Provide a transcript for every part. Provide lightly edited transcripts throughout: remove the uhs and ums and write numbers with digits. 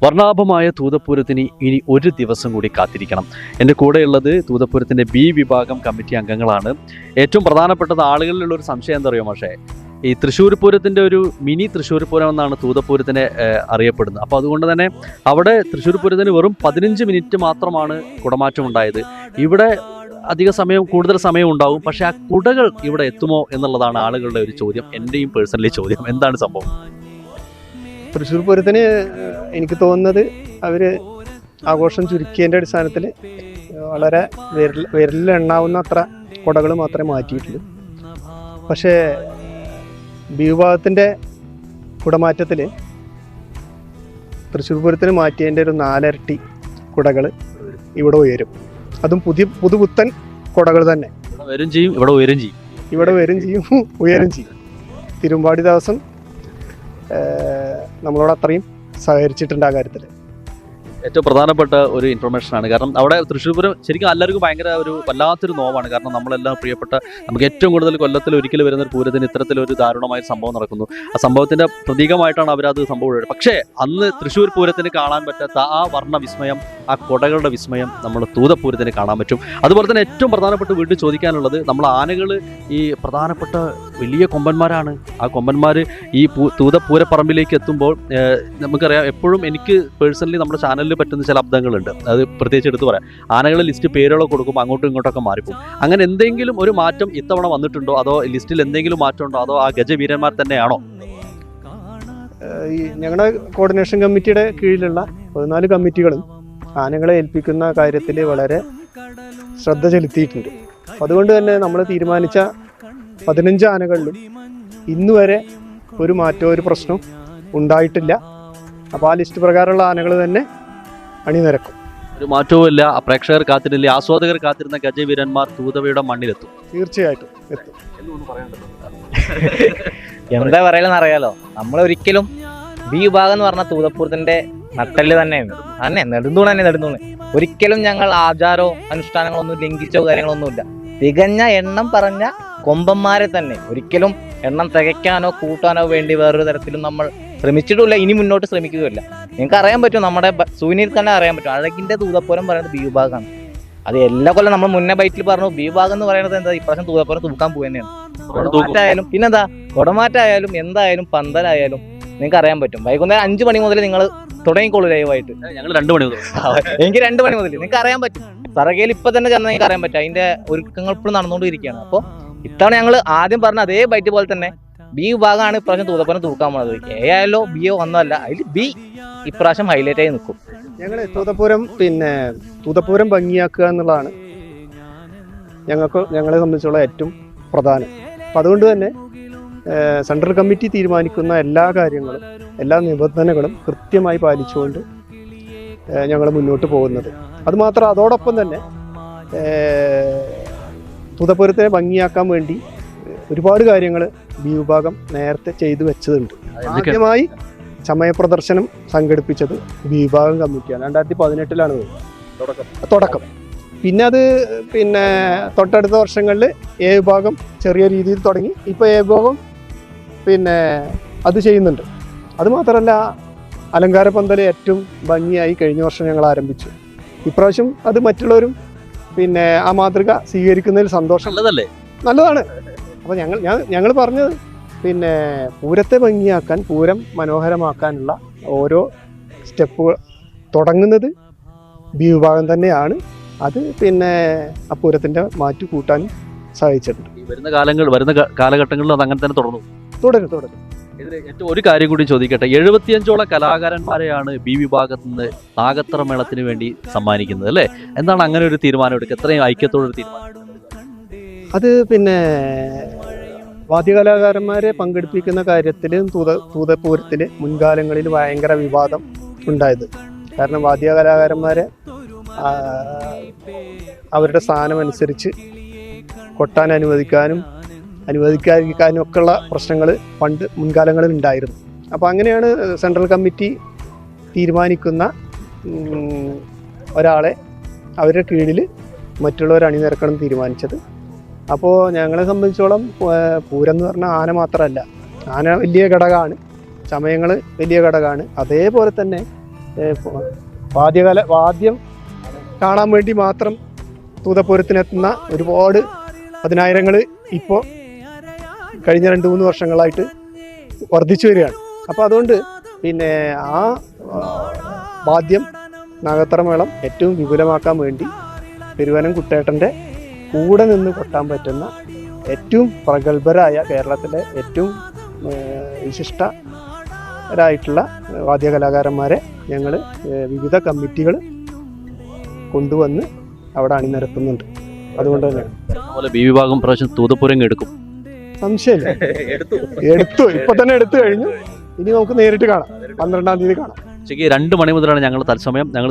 വർണ്ണാഭമായ തൂതപ്പൂരത്തിന് ഇനി ഒരു ദിവസം കൂടി കാത്തിരിക്കണം. എൻ്റെ കൂടെയുള്ളത് തൂതപ്പൂരത്തിൻ്റെ ബി വിഭാഗം കമ്മിറ്റി അംഗങ്ങളാണ്. ഏറ്റവും പ്രധാനപ്പെട്ടത് ആളുകളിലുള്ള ഒരു സംശയം എന്താ പറയുക, പക്ഷേ ഈ തൃശ്ശൂർ പൂരത്തിൻ്റെ ഒരു മിനി തൃശ്ശൂർ പൂരം എന്നാണ് തൂതപ്പൂരത്തിനെ അറിയപ്പെടുന്നത്. അപ്പോൾ അതുകൊണ്ട് തന്നെ അവിടെ തൃശ്ശൂർ പൂരത്തിന് വെറും 15 മിനിറ്റ് മാത്രമാണ് കുടമാറ്റം ഉണ്ടായത്. ഇവിടെ അധിക സമയം കൂടുതൽ സമയം ഉണ്ടാവും, പക്ഷേ ആ കുടകൾ ഇവിടെ എത്തുമോ എന്നുള്ളതാണ് ആളുകളുടെ ഒരു ചോദ്യം, എൻ്റെയും പേഴ്സണലി ചോദ്യം. എന്താണ് സംഭവം? തൃശ്ശൂർ പൂരത്തിന് എനിക്ക് തോന്നുന്നത് അവർ ആഘോഷം ചുരുക്കിയതിൻ്റെ അടിസ്ഥാനത്തിൽ വളരെ വിരലിലെണ്ണാവുന്ന അത്ര കുടകൾ മാത്രമേ മാറ്റിയിട്ടുള്ളൂ. പക്ഷേ ബി വിഭാഗത്തിൻ്റെ കുടമാറ്റത്തിൽ തൃശ്ശൂർ പൂരത്തിന് മാറ്റിയതിൻ്റെ ഒരു 4 ഇരട്ടി കുടകൾ ഇവിടെ ഉയരും. അതും പുതുപുത്തൻ കുടകൾ തന്നെ വരും ചെയ്യും, ഇവിടെ ഉയരും ചെയ്യും, ഉയരും ചെയ്യും. തിരുമ്പാടി ദിവസം നമ്മളോട് അത്രയും സഹകരിച്ചിട്ടുണ്ട് ആ കാര്യത്തിൽ. ഏറ്റവും പ്രധാനപ്പെട്ട ഒരു ഇൻഫർമേഷനാണ്. കാരണം അവിടെ തൃശ്ശൂർ പൂരം ശരിക്കും എല്ലാവർക്കും ഭയങ്കര ഒരു വല്ലാത്തൊരു നോവാണ്. കാരണം നമ്മളെല്ലാം പ്രിയപ്പെട്ട, നമുക്ക് ഏറ്റവും കൂടുതൽ കൊല്ലത്തിൽ ഒരിക്കൽ വരുന്ന ഒരു പൂരത്തിന് ഇത്തരത്തിലൊരു ദാരുണമായ സംഭവം നടക്കുന്നു. ആ സംഭവത്തിൻ്റെ പ്രതീകമായിട്ടാണ് അവരത് സംഭവം. പക്ഷേ അന്ന് തൃശ്ശൂർ പൂരത്തിന് കാണാൻ പറ്റാത്ത ആ വർണ്ണ വിസ്മയം, ആ കൊടകളുടെ വിസ്മയം നമ്മൾ തൂതപ്പൂരത്തിന് കാണാൻ പറ്റും. അതുപോലെ തന്നെ ഏറ്റവും പ്രധാനപ്പെട്ട് വീണ്ടും ചോദിക്കാനുള്ളത്, നമ്മൾ ആനകൾ ഈ പ്രധാനപ്പെട്ട വലിയ കൊമ്പന്മാരാണ്. ആ കൊമ്പന്മാർ ഈ തൂതപ്പൂരപ്പറമ്പിലേക്ക് എത്തുമ്പോൾ നമുക്കറിയാം, എപ്പോഴും എനിക്ക് പേഴ്സണലി നമ്മുടെ ചാനലിൽ പറ്റുന്ന ചില അബദ്ധങ്ങളുണ്ട്. അത് പ്രത്യേകിച്ച് എടുത്ത് പറയാം. ആനകൾ ലിസ്റ്റ് പേരുകളൊക്കെ കൊടുക്കുമ്പോൾ അങ്ങോട്ടും ഇങ്ങോട്ടൊക്കെ മാറിപ്പോകും. അങ്ങനെ എന്തെങ്കിലും ഒരു മാറ്റം ഇത്തവണ വന്നിട്ടുണ്ടോ, അതോ ലിസ്റ്റിൽ എന്തെങ്കിലും മാറ്റമുണ്ടോ, അതോ ആ ഗജവീരന്മാർ തന്നെയാണോ? ഈ ഞങ്ങളുടെ കോർഡിനേഷൻ കമ്മിറ്റിയുടെ കീഴിലുള്ള 14 കമ്മിറ്റികളും ആനകളെ ഏൽപ്പിക്കുന്ന കാര്യത്തിൽ വളരെ ശ്രദ്ധ ചെലുത്തിയിട്ടുണ്ട്. അതുകൊണ്ട് തന്നെ നമ്മൾ തീരുമാനിച്ച 15 ആനകളിലും ഇന്നുവരെ ഒരു മാറ്റവും ഒരു പ്രശ്നവും ഉണ്ടായിട്ടില്ല. അപ്പോൾ ആ ലിസ്റ്റ് പ്രകാരമുള്ള ആനകൾ തന്നെ അണിനിരക്കും. ഒരു മാറ്റവും ഇല്ല. പ്രേക്ഷകർ കാത്തിരില്ല, ആസ്വാദകർ കാത്തിരുന്ന ഗജവീരന്മാർ തൂതവയുടെ മണ്ണിലെത്തും. തീർച്ചയായിട്ടും എത്തും. എന്താ പറയലെന്ന് അറിയാലോ, നമ്മൾ ഒരിക്കലും ബി വിഭാഗം എന്ന് പറഞ്ഞ തൂതപ്പൂരത്തിന്റെ നട്ടല് തന്നെയാണ്. നെടുന്തൂണ് ഒരിക്കലും ഞങ്ങൾ ആചാരോ അനുഷ്ഠാനങ്ങളൊന്നും ലംഘിച്ചോ കാര്യങ്ങളൊന്നുമില്ല. തികഞ്ഞ എണ്ണം പറഞ്ഞ കൊമ്പന്മാരെ തന്നെ ഒരിക്കലും എണ്ണം തികയ്ക്കാനോ കൂട്ടാനോ വേണ്ടി വേറൊരു തരത്തിലും നമ്മൾ ശ്രമിച്ചിട്ടില്ല, ഇനി മുന്നോട്ട് ശ്രമിക്കുകയില്ല. നിങ്ങൾക്ക് അറിയാൻ പറ്റും, നമ്മുടെ സൂനിൽ തന്നെ അറിയാൻ പറ്റും, അഴകിന്റെ തൂതപ്പൂരം പറയുന്നത് ബി വിഭാഗമാണ്. അത് എല്ലാ കൊല്ലം നമ്മൾ മുന്നേ ബൈറ്റിൽ പറഞ്ഞു, ബി വിഭാഗം എന്ന് പറയുന്നത് എന്താ, ഇപ്രാവശ്യം തൂതപ്പൂരം തൂക്കാൻ പോകുക തന്നെയാണ്. കുടമാറ്റായാലും പിന്നെന്താ, കുടമാറ്റായാലും എന്തായാലും പന്തലായാലും നിങ്ങൾക്ക് അറിയാൻ പറ്റും. വൈകുന്നേരം 5 മണി മുതൽ നിങ്ങൾ തുടങ്ങിക്കോളൂ ലൈവായിട്ട്. ഞങ്ങൾ 2 മണി മുതൽ എനിക്ക് 2 മണി മുതൽ നിങ്ങൾക്ക് അറിയാൻ പറ്റും. സറകയിൽ ഇപ്പൊ തന്നെ ചെന്നാൽ നിങ്ങൾക്ക് അറിയാൻ പറ്റും. അതിന്റെ ഒരുക്കങ്ങൾ ഇപ്പോഴും നടന്നുകൊണ്ടിരിക്കുകയാണ്. അപ്പോൾ ഇത്തവണ ഞങ്ങൾ ആദ്യം പറഞ്ഞ അതേ ബൈറ്റ് പോലെ തന്നെ ബി വിഭാഗമാണ് ഇപ്രാവശ്യം തൂതപ്പൂരം തൂക്കാൻ പോകുന്നത്. എ ആയാലോ ബി ഒ ഒന്നല്ല, അതിൽ ബി ഇപ്രാവശ്യം ഹൈലൈറ്റ് ആയി നിൽക്കും. തൂതപ്പൂരം ഭംഗിയാക്കുക എന്നുള്ളതാണ് ഞങ്ങളെ സംബന്ധിച്ചുള്ള ഏറ്റവും പ്രധാനം. അപ്പം അതുകൊണ്ട് തന്നെ സെൻട്രൽ കമ്മിറ്റി തീരുമാനിക്കുന്ന എല്ലാ കാര്യങ്ങളും, എല്ലാ നിബന്ധനകളും കൃത്യമായി പാലിച്ചുകൊണ്ട് ഞങ്ങൾ മുന്നോട്ട് പോകുന്നത്. അതുമാത്രം അതോടൊപ്പം തന്നെ തൂതപ്പൂരത്തെ ഭംഗിയാക്കാൻ വേണ്ടി ഒരുപാട് കാര്യങ്ങൾ ബി വിഭാഗം നേരത്തെ ചെയ്തു വെച്ചതുണ്ട്. ആദ്യമായി ചമയ പ്രദർശനം സംഘടിപ്പിച്ചത് ബി വിഭാഗം കമ്മിറ്റിയാണ്. 2018 തുടക്കം. പിന്നെ അത് തൊട്ടടുത്ത വർഷങ്ങളിൽ എ വിഭാഗം ചെറിയ രീതിയിൽ തുടങ്ങി. ഇപ്പോൾ എ വിഭാഗം അത് ചെയ്യുന്നുണ്ട്. അതുമാത്രമല്ല, അലങ്കാര പന്തൽ ഏറ്റവും ഭംഗിയായി കഴിഞ്ഞ വർഷം ഞങ്ങൾ ആരംഭിച്ചു. ഇപ്രാവശ്യം അത് മറ്റുള്ളവരും ആ മാതൃക സ്വീകരിക്കുന്നതിൽ സന്തോഷം. നല്ലതാണ്. അപ്പോൾ ഞങ്ങൾ പറഞ്ഞത് പൂരത്തെ ഭംഗിയാക്കാൻ, പൂരം മനോഹരമാക്കാനുള്ള ഓരോ സ്റ്റെപ്പുകൾ തുടങ്ങുന്നത് ബി വിഭാഗം തന്നെയാണ്. അത് ആ പൂരത്തിൻ്റെ മാറ്റു കൂട്ടാനും സഹായിച്ചിട്ടുണ്ട്. വരുന്ന കാലഘട്ടങ്ങളിൽ അത് അങ്ങനെ തന്നെ തുടരും. ഇതിൽ ഏറ്റവും ഒരു കാര്യം കൂടി ചോദിക്കട്ടെ. 75ഓളം കലാകാരന്മാരെയാണ് ബി വിഭാഗത്തിൽ നിന്ന് നാഗത്ര മേളത്തിന് വേണ്ടി സമ്മാനിക്കുന്നത്, അല്ലേ? എന്താണ് അങ്ങനെ ഒരു തീരുമാനം എടുക്കുക, എത്രയും ഐക്യത്തോടൊരു തീരുമാനം? അത് വാദ്യകലാകാരന്മാരെ പങ്കെടുപ്പിക്കുന്ന കാര്യത്തിൽ തൂതപ്പൂരത്തിൽ മുൻകാലങ്ങളിൽ ഭയങ്കര വിവാദം ഉണ്ടായത്. കാരണം വാദ്യകലാകാരന്മാരെ അവരുടെ സ്ഥാനം അനുസരിച്ച് കൊട്ടാൻ അനുവദിക്കാതിരിക്കാനും ഒക്കെയുള്ള പ്രശ്നങ്ങൾ മുൻകാലങ്ങളിൽ ഉണ്ടായിരുന്നു. അപ്പോൾ അങ്ങനെയാണ് സെൻട്രൽ കമ്മിറ്റി തീരുമാനിക്കുന്ന ഒരാളെ അവരുടെ കീഴിൽ മറ്റുള്ളവർ അണിനിരക്കണം തീരുമാനിച്ചത്. അപ്പോൾ ഞങ്ങളെ സംബന്ധിച്ചോളം പൂരം എന്ന് പറഞ്ഞാൽ ആന മാത്രമല്ല, ആന വലിയ ഘടകമാണ്, ചമയങ്ങൾ വലിയ ഘടകമാണ്. അതേപോലെ തന്നെ വാദ്യം കാണാൻ വേണ്ടി മാത്രം തൂതപ്പൂരത്തിനെത്തുന്ന ഒരുപാട് പതിനായിരങ്ങൾ ഇപ്പോൾ കഴിഞ്ഞ 2-3 വർഷങ്ങളായിട്ട് വർദ്ധിച്ചു വരികയാണ്. അപ്പോൾ അതുകൊണ്ട് പിന്നെ ആ വാദ്യം നാഗത്തറമേളം ഏറ്റവും വിപുലമാക്കാൻ വേണ്ടി പെരുവനം കുട്ടേട്ടൻ്റെ കൂടെ നിന്ന് കൊട്ടാൻ പറ്റുന്ന ഏറ്റവും പ്രഗത്ഭരായ കേരളത്തിലെ ഏറ്റവും വിശിഷ്ടരായിട്ടുള്ള വാദ്യകലാകാരന്മാരെ ഞങ്ങൾ വിവിധ കമ്മിറ്റികൾ കൊണ്ടുവന്ന് അവിടെ അണിനിരത്തുന്നുണ്ട്. അതുകൊണ്ട് തന്നെ അതുപോലെ ബി വിഭാഗം പ്രാവശ്യം തൂതപ്പൂരം എടുക്കും, സംശയമില്ല. എടുത്തു, ഇപ്പൊ തന്നെ എടുത്തു കഴിഞ്ഞു. ഇനി നമുക്ക് നേരിട്ട് കാണാം, 12-ാം തീയതി കാണാം. ഉച്ചയ്ക്ക് 2 മണി മുതലാണ് ഞങ്ങൾ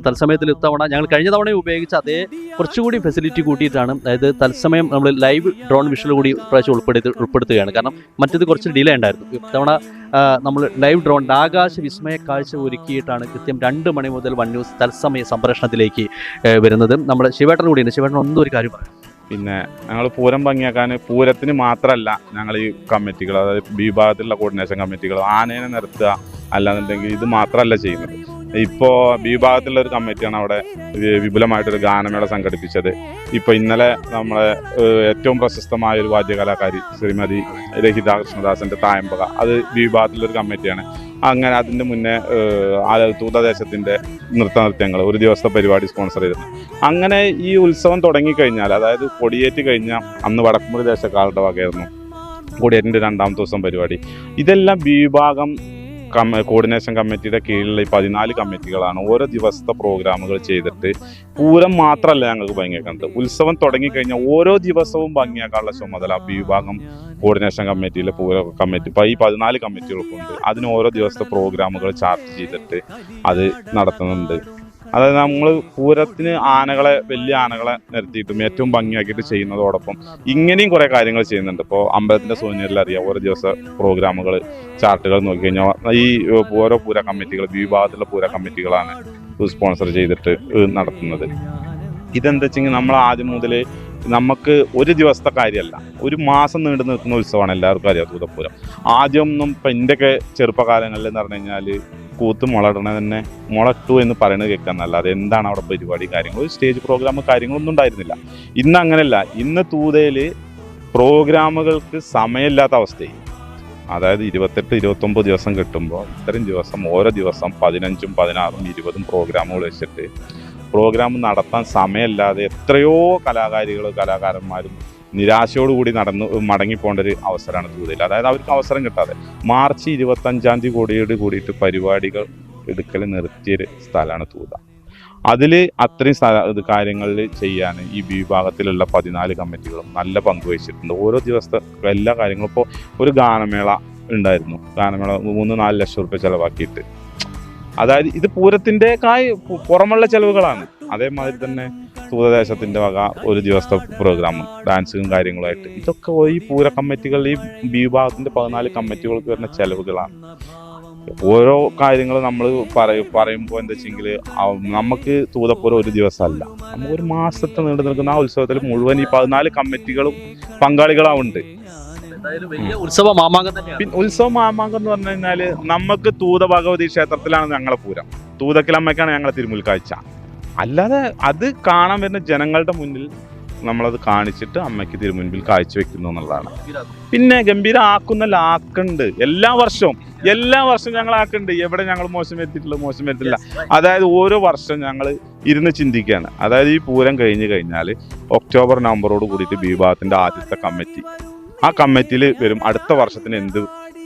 തത്സമയത്തിൽ ഇത്തവണ ഞങ്ങൾ കഴിഞ്ഞ തവണയും ഉപയോഗിച്ച അതേ കുറച്ചുകൂടി ഫെസിലിറ്റി കൂട്ടിയിട്ടാണ്. അതായത് തത്സമയം നമ്മൾ ലൈവ് ഡ്രോൺ വിഷ്വൽ കൂടി പ്രാവശ്യം ഉൾപ്പെടുത്തുകയാണ്. കാരണം മറ്റേത് കുറച്ച് ഡിലേ ഉണ്ടായിരുന്നു. ഇത്തവണ നമ്മൾ ലൈവ് ഡ്രോൺ ആകാശ വിസ്മയ കാഴ്ച ഒരുക്കിയിട്ടാണ് കൃത്യം 2 മണി മുതൽ വൺ ന്യൂസ് തത്സമയ സംപ്രേഷണത്തിലേക്ക് വരുന്നത്. നമ്മുടെ ശിവേട്ടൻ കൂടിയാണ്. ശിവേട്ടൻ ഒന്നും ഒരു കാര്യം പറയാം. പിന്നെ ഞങ്ങൾ പൂരം ഭംഗിയാക്കാൻ പൂരത്തിന് മാത്രമല്ല ഞങ്ങൾ ഈ കമ്മിറ്റികൾ, അതായത് ബി വിഭാഗത്തിലുള്ള കോർഡിനേഷൻ കമ്മിറ്റികൾ ആനേനെ നിർത്തുക അല്ലാന്നുണ്ടെങ്കിൽ ഇത് മാത്രമല്ല ചെയ്യുന്നത്. ഇപ്പോൾ ബി വിഭാഗത്തിലുള്ള ഒരു കമ്മിറ്റിയാണ് അവിടെ വിപുലമായിട്ടൊരു ഗാനമേള സംഘടിപ്പിച്ചത്. ഇപ്പോൾ ഇന്നലെ നമ്മളെ ഏറ്റവും പ്രശസ്തമായ ഒരു വാദ്യകലാകാരി ശ്രീമതി രഹിത കൃഷ്ണദാസൻ്റെ തായമ്പക, അത് ബി വിഭാഗത്തിലൊരു കമ്മിറ്റിയാണ്. അങ്ങനെ അതിൻ്റെ മുന്നേ തൂതദേശത്തിൻ്റെ നൃത്തനൃത്യങ്ങൾ ഒരു ദിവസത്തെ പരിപാടി സ്പോൺസർ ചെയ്തിരുന്നു. അങ്ങനെ ഈ ഉത്സവം തുടങ്ങിക്കഴിഞ്ഞാൽ, അതായത് കൊടിയേറ്റ് കഴിഞ്ഞാൽ അന്ന് വടക്കുമുറി ദേശക്കാരുടെ വകയായിരുന്നു കൊടിയേറ്റിൻ്റെ 2ാമത്തെ ദിവസം പരിപാടി. ഇതെല്ലാം ബി വിഭാഗം കോർഡിനേഷൻ കമ്മിറ്റിയുടെ കീഴിലുള്ള ഈ 14 കമ്മിറ്റികളാണ് ഓരോ ദിവസത്തെ പ്രോഗ്രാമുകൾ ചെയ്തിട്ട് പൂരം മാത്രമല്ല ഞങ്ങൾക്ക് ഭംഗിയാക്കുന്നത്. ഉത്സവം തുടങ്ങിക്കഴിഞ്ഞാൽ ഓരോ ദിവസവും ഭംഗിയാക്കാനുള്ള ചുമതല ബി വിഭാഗം കോർഡിനേഷൻ കമ്മിറ്റിയിലെ പൂര കമ്മിറ്റി ഇപ്പോൾ ഈ 14 കമ്മിറ്റികൾക്കുണ്ട്. അതിന് ഓരോ ദിവസത്തെ പ്രോഗ്രാമുകൾ ചാർട്ട് ചെയ്തിട്ട് അത് നടത്തുന്നുണ്ട്. അതായത് നമ്മൾ പൂരത്തിന് വലിയ ആനകളെ നിരത്തിയിട്ടും ഏറ്റവും ഭംഗിയാക്കിയിട്ട് ചെയ്യുന്നതോടൊപ്പം ഇങ്ങനെയും കുറേ കാര്യങ്ങൾ ചെയ്യുന്നുണ്ട്. ഇപ്പോൾ അമ്പലത്തിൻ്റെ സോനിയറിൽ അറിയാം, ഓരോ ദിവസം പ്രോഗ്രാമുകൾ ചാർട്ടുകൾ നോക്കിക്കഴിഞ്ഞാൽ ഈ ഓരോ പൂര കമ്മിറ്റികൾ ബി വിഭാഗത്തിലുള്ള പൂര കമ്മിറ്റികളാണ് സ്പോൺസർ ചെയ്തിട്ട് നടത്തുന്നത്. ഇതെന്താ വെച്ചെങ്കിൽ നമ്മൾ ആദ്യം മുതൽ നമുക്ക് ഒരു ദിവസത്തെ കാര്യമല്ല, ഒരു മാസം നീണ്ടു നിൽക്കുന്ന ഉത്സവമാണ്. എല്ലാവർക്കും അറിയാം തൂതപ്പൂരം. ആദ്യമൊന്നും ഇപ്പം എൻ്റെയൊക്കെ ചെറുപ്പകാലങ്ങളിൽ എന്ന് പറഞ്ഞു കഴിഞ്ഞാൽ കൂത്ത് മുളടണ തന്നെ മുളട്ടു എന്ന് പറയുന്നത് കേൾക്കാന്നല്ലാതെ എന്താണ് അവിടെ പരിപാടി കാര്യങ്ങൾ, ഒരു സ്റ്റേജ് പ്രോഗ്രാം കാര്യങ്ങളൊന്നും ഉണ്ടായിരുന്നില്ല. ഇന്ന് അങ്ങനെയല്ല. ഇന്ന് തൂതയിൽ പ്രോഗ്രാമുകൾക്ക് സമയമില്ലാത്ത അവസ്ഥയായി. അതായത് 28-29 ദിവസം കിട്ടുമ്പോൾ ഇത്രയും ദിവസം ഓരോ ദിവസം 15, 16, 20 പ്രോഗ്രാമുകൾ വെച്ചിട്ട് പ്രോഗ്രാം നടത്താൻ സമയമില്ലാതെ എത്രയോ കലാകാരന്മാരും നിരാശയോടുകൂടി മടങ്ങിപ്പോകേണ്ട ഒരു അവസരമാണ് തൂതയിൽ. അതായത് അവർക്ക് അവസരം കിട്ടാതെ മാർച്ച് 25-ാം തീയതി കൂടിയിട്ട് പരിപാടികൾ എടുക്കൽ നിർത്തിയൊരു സ്ഥലമാണ് തൂത. അതിൽ അത്രയും കാര്യങ്ങളിൽ ചെയ്യാൻ ഈ വിഭാഗത്തിലുള്ള 14 കമ്മിറ്റികളും നല്ല പങ്കുവഹിച്ചിട്ടുണ്ട്. ഓരോ ദിവസത്തെ എല്ലാ കാര്യങ്ങളും ഇപ്പോൾ ഒരു ഗാനമേള ഉണ്ടായിരുന്നു. ഗാനമേള 3-4 ലക്ഷം രൂപ ചിലവാക്കിയിട്ട്, അതായത് ഇത് പൂരത്തിൻ്റെ പുറമുള്ള ചിലവുകളാണ്. അതേമാതിരി തന്നെ തൂതദേശത്തിൻ്റെ വക ഒരു ദിവസത്തെ പ്രോഗ്രാമും ഡാൻസും കാര്യങ്ങളുമായിട്ട് ഇതൊക്കെ ഈ പൂര കമ്മിറ്റികൾ ഈ ബി വിഭാഗത്തിൻ്റെ 14 കമ്മിറ്റികൾക്ക് വരുന്ന ചിലവുകളാണ്. ഓരോ കാര്യങ്ങൾ നമ്മൾ പറയുമ്പോൾ എന്താ വെച്ചെങ്കിൽ നമുക്ക് തൂതപ്പൂരം ഒരു ദിവസമല്ല, നമുക്കൊരു മാസത്തെ നീണ്ടു നിൽക്കുന്ന ആ ഉത്സവത്തിൽ മുഴുവൻ ഈ 14 കമ്മിറ്റികളും പങ്കാളികളാവുന്നുണ്ട്. ഉത്സവ മാമാങ്കം എന്ന് പറഞ്ഞു കഴിഞ്ഞാൽ നമുക്ക് തൂത ഭഗവതി ക്ഷേത്രത്തിലാണ് ഞങ്ങളെ പൂരം, തൂതക്കിലമ്മയ്ക്കാണ് ഞങ്ങളെ തിരുമുൽ കാഴ്ച. അല്ലാതെ അത് കാണാൻ വരുന്ന ജനങ്ങളുടെ മുന്നിൽ നമ്മളത് കാണിച്ചിട്ട് അമ്മയ്ക്ക് തിരുമുൻപിൽ കാഴ്ചവെക്കുന്നു എന്നുള്ളതാണ്. പിന്നെ ഗംഭീര ആക്കുന്നുണ്ട്. എല്ലാ വർഷവും ഞങ്ങൾ ആക്കുന്നുണ്ട്. എവിടെ ഞങ്ങൾ മോശം വരുത്തില്ല. അതായത് ഓരോ വർഷം ഞങ്ങൾ ഇരുന്ന് ചിന്തിക്കുകയാണ്. അതായത് ഈ പൂരം കഴിഞ്ഞ് കഴിഞ്ഞാൽ ഒക്ടോബർ നവംബറോട് കൂടിയിട്ട് ബി വിഭാഗത്തിൻ്റെ ആദ്യത്തെ കമ്മിറ്റി, ആ കമ്മിറ്റിയിൽ വരും അടുത്ത വർഷത്തിന് എന്ത്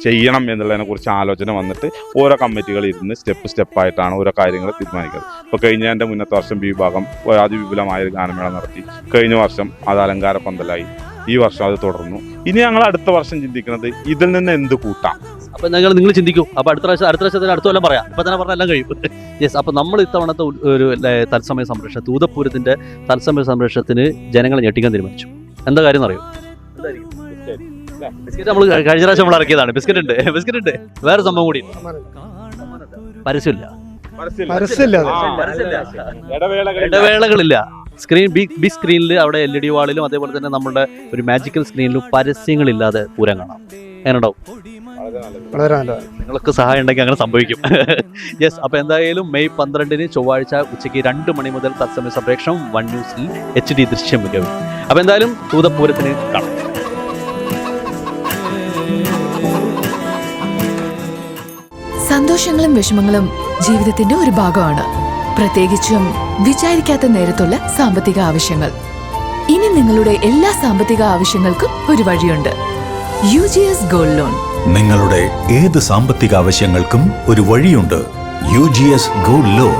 ചെയ്യണം എന്നുള്ളതിനെ കുറിച്ച് ആലോചന വന്നിട്ട് ഓരോ കമ്മിറ്റികൾ ഇരുന്ന് സ്റ്റെപ്പായിട്ടാണ് ഓരോ കാര്യങ്ങൾ തീരുമാനിക്കുന്നത്. ഇപ്പോൾ കഴിഞ്ഞതിൻ്റെ മുന്നത്തെ വർഷം ബി വിഭാഗം അതിവിപുലമായൊരു ഗാനമേള നടത്തി. കഴിഞ്ഞ വർഷം അത് അലങ്കാര പന്തലായി. ഈ വർഷം അത് തുടർന്നു. ഇനി ഞങ്ങൾ അടുത്ത വർഷം ചിന്തിക്കുന്നത് ഇതിൽ നിന്ന് എന്ത് കൂട്ടാം. അപ്പം നിങ്ങൾ ചിന്തിക്കൂ. അപ്പോൾ അടുത്ത വർഷത്തിന് അടുത്ത കൊല്ലം പറയാം. ഇപ്പം തന്നെ പറഞ്ഞാൽ എല്ലാം കഴിയും. യെസ്. അപ്പം നമ്മൾ ഇത്തവണത്തെ ഒരു തത്സമയ സംരക്ഷണം, തൂതപ്പൂരത്തിൻ്റെ തത്സമയ സംരക്ഷണത്തിന് ജനങ്ങളെ ഞെട്ടിക്കാൻ തീരുമാനിച്ചു. എന്താ കാര്യം എന്നറിയോ? ബിസ്ക്കറ്റ് നമ്മൾ കഴിഞ്ഞ പ്രാവശ്യം നമ്മൾ ഇറക്കിയതാണ്. ബിസ്ക്കറ്റ് ഉണ്ട്. വേറെ സംഭവം കൂടി പരസ്യമില്ല, ഇടവേളകളില്ല. ബിഗ് സ്ക്രീനിൽ അവിടെ LED വാളിലും അതേപോലെ തന്നെ നമ്മുടെ ഒരു മാജിക്കൽ സ്ക്രീനിലും പരസ്യങ്ങളില്ലാതെ പൂരം കാണാം. എങ്ങനെയുണ്ടാവും? വളരെ നല്ലതാണ്. നിങ്ങൾക്ക് സഹായം ഉണ്ടെങ്കിൽ അങ്ങനെ സംഭവിക്കും. യെസ്, അപ്പോൾ എന്തായാലും മെയ് 12 ചൊവ്വാഴ്ച ഉച്ചയ്ക്ക് 2 മണി മുതൽ തത്സമയ സംപ്രേക്ഷണം വൺ ന്യൂസിൽ HD ദൃശ്യം മികവ്. അപ്പോൾ എന്തായാലും തൂതപ്പൂരത്തിന് കാണാം. സന്തോഷങ്ങളും വിഷമങ്ങളും ജീവിതത്തിന്റെ ഒരു ഭാഗമാണ്, പ്രത്യേകിച്ചും വിചാരിക്കാത്ത നേരത്തുള്ള സാമ്പത്തിക ആവശ്യങ്ങൾ. ഇനി നിങ്ങളുടെ എല്ലാ സാമ്പത്തിക ആവശ്യങ്ങൾക്കും ഒരു വഴിയുണ്ട്, UGS ഗോൾഡ് ലോൺ. നിങ്ങളുടെ ഏത് സാമ്പത്തിക ആവശ്യങ്ങൾക്കും ഒരു വഴിയുണ്ട്, UGS ഗോൾഡ് ലോൺ.